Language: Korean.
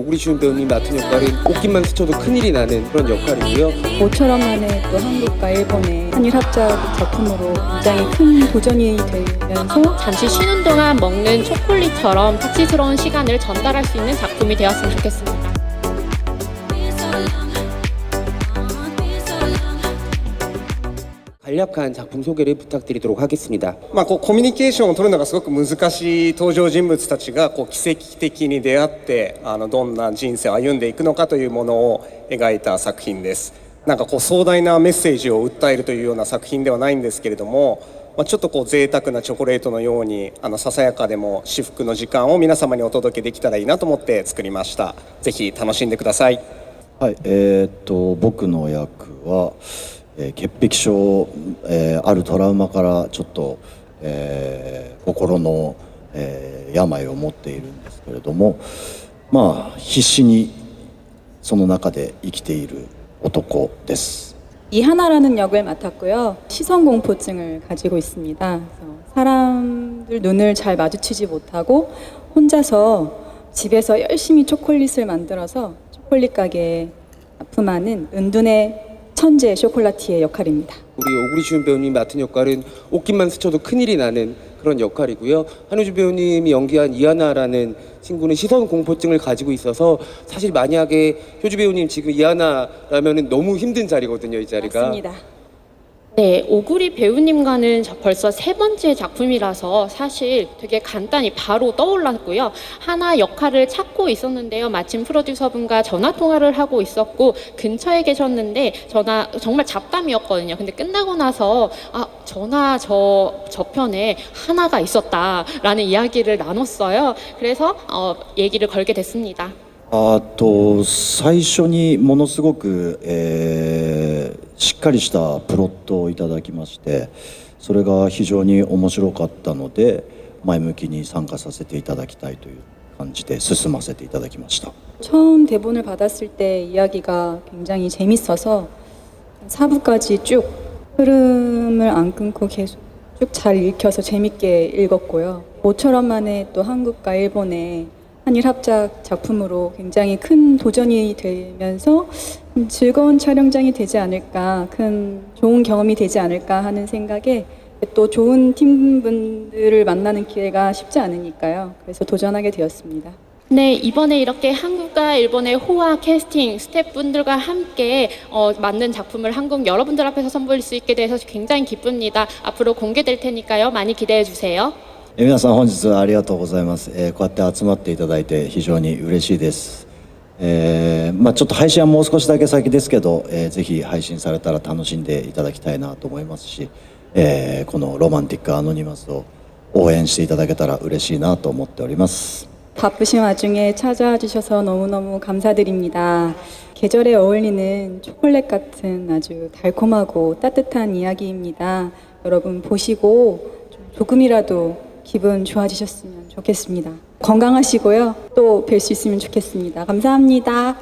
오구리 배우님 맡은 역할은 꽃깃만 스쳐도 큰일이 나는 그런 역할이고요. 모처럼 만에 또 한국과 일본의 한일 합작 작품으로 굉장히 큰 도전이 되면서 잠시 쉬는 동안 먹는 초콜릿처럼 사치스러운 시간을 전달할 수 있는 작품이 되었으면 좋겠습니다. 간략한 작품 소개를 부탁드리도록 하겠습니다. コミュニケーションを取るのがすごく難しい登場人物たちが奇跡的に出会ってどんな人生を歩んでいくのかというものを描いた作品です。壮大なメッセージを訴えるというような作品ではないんですけれども、ちょっと贅沢なチョコレートのようにささやかでも至福の時間を皆様にお届けできたらいいなと思って作りました。ぜひ楽しんでください。はい、僕の役は潔癖症、あるトラウマからちょっと、心の、病を持っているんですけれども、必死にその中で生きている男です。 이하나라는 역을 맡았고요. 시선공포증을 가지고 있습니다. 그래서 사람들 눈을 잘 마주치지 못하고 혼자서 집에서 열심히 초콜릿을 만들어서 초콜릿 가게에 납품하는 은둔의 천재 쇼콜라티의 역할입니다. 우리 오구리 배우님 맡은 역할은 옷깃만 스쳐도 큰일이 나는 그런 역할이고요. 한우주 배우님이 연기한 이하나라는 친구는 시선 공포증을 가지고 있어서 사실 만약에 효주 배우님 지금 이하나라면은 너무 힘든 자리거든요, 이 자리가. 맞습니다. 네, 오구리 배우님과는 벌써 세 번째 작품이라서 사실 되게 간단히 바로 떠올랐고요. 하나 역할을 찾고 있었는데요. 마침 프로듀서분과 전화 통화를 하고 있었고 근처에 계셨는데 정말 잡담이었거든요. 근데 끝나고 나서 저 편에 하나가 있었다라는 이야기를 나눴어요. 그래서 얘기를 걸게 됐습니다. 最初にものすごく、しっかりしたプロットをいただきまして、それが非常に面白かったので前向きに参加させていただきたいという感じで進ませていただきました。 처음 대본을 받았을 때 이야기가 굉장히 재밌어서 4부까지 쭉 흐름을 안 끊고 계속 쭉 잘 읽혀서 재밌게 읽었고요. 모처럼 만에 또 한국과 일본의 한일 합작 작품으로 굉장히 큰 도전이 되면서 즐거운 촬영장이 되지 않을까, 좋은 경험이 되지 않을까 하는 생각에 또 좋은 팀분들을 만나는 기회가 쉽지 않으니까요. 그래서 도전하게 되었습니다. 네, 이번에 이렇게 한국과 일본의 호화 캐스팅 스태프분들과 함께 만든 작품을 한국 여러분들 앞에서 선보일 수 있게 돼서 굉장히 기쁩니다. 앞으로 공개될 테니까요. 많이 기대해 주세요. 皆さん本日はありがとうございます。こうやって集まっていただいて非常に嬉しいです。ちょっと配信はもう少しだけ先ですけど、ぜひ配信されたら楽しんでいただきたいなと思いますし、このロマンティックアノニマスを応援していただけたら嬉しいなと思っております。 바쁘신 와중에 찾아와 주셔서 너무너무 감사드립니다. 계절에 어울리는 초콜릿 같은 아주 달콤하고 따뜻한 이야기입니다. 여러분 보시고 조금이라도 기분 좋아지셨으면 좋겠습니다. 건강하시고요. 또 뵐 수 있으면 좋겠습니다. 감사합니다.